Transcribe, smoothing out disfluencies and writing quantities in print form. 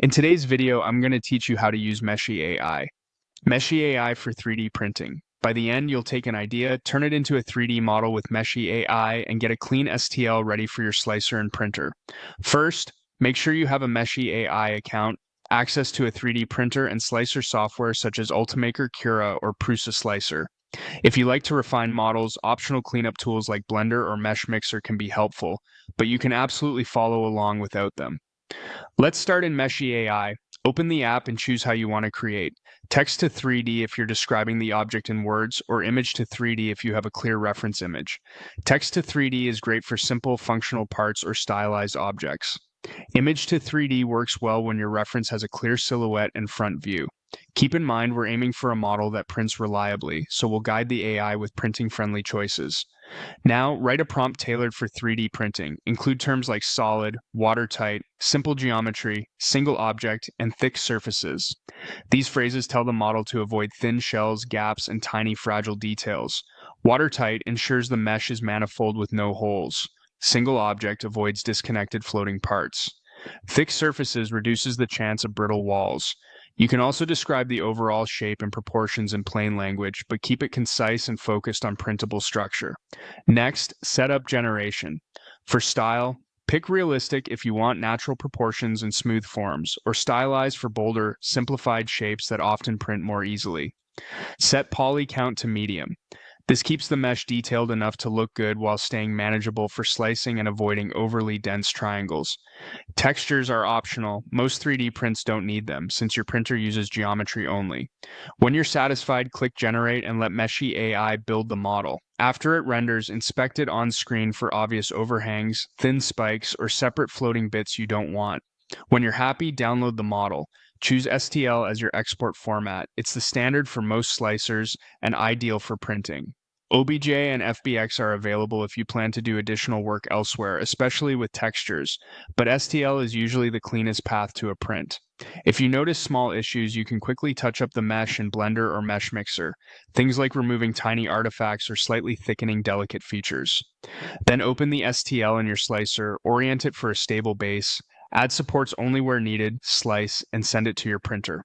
In today's video, I'm going to teach you how to use Meshy AI. Meshy AI for 3D printing. By the end, you'll take an idea, turn it into a 3D model with Meshy AI, and get a clean STL ready for your slicer and printer. First, make sure you have a Meshy AI account, access to a 3D printer and slicer software such as Ultimaker, Cura, or Prusa Slicer. If you like to refine models, optional cleanup tools like Blender or Mesh Mixer can be helpful, but you can absolutely follow along without them. Let's start in Meshy AI. Open the app and choose how you want to create. Text to 3D if you're describing the object in words, or image to 3D if you have a clear reference image. Text to 3D is great for simple functional parts or stylized objects. Image to 3D works well when your reference has a clear silhouette and front view. Keep in mind we're aiming for a model that prints reliably, so we'll guide the AI with printing-friendly choices. Now, write a prompt tailored for 3D printing. Include terms like solid, watertight, simple geometry, single object, and thick surfaces. These phrases tell the model to avoid thin shells, gaps, and tiny fragile details. Watertight ensures the mesh is manifold with no holes. Single object avoids disconnected floating parts. Thick surfaces reduces the chance of brittle walls. You can also describe the overall shape and proportions in plain language, but keep it concise and focused on printable structure. Next, setup generation. For style, pick realistic if you want natural proportions and smooth forms, or stylized for bolder, simplified shapes that often print more easily. Set poly count to medium. This keeps the mesh detailed enough to look good while staying manageable for slicing and avoiding overly dense triangles. Textures are optional. Most 3D prints don't need them, since your printer uses geometry only. When you're satisfied, click Generate and let Meshy AI build the model. After it renders, inspect it on screen for obvious overhangs, thin spikes, or separate floating bits you don't want. When you're happy, download the model. Choose STL as your export format. It's the standard for most slicers and ideal for printing. OBJ and FBX are available if you plan to do additional work elsewhere, especially with textures, but STL is usually the cleanest path to a print. If you notice small issues, you can quickly touch up the mesh in Blender or Mesh Mixer, things like removing tiny artifacts or slightly thickening delicate features. Then open the STL in your slicer, orient it for a stable base, add supports only where needed, slice, and send it to your printer.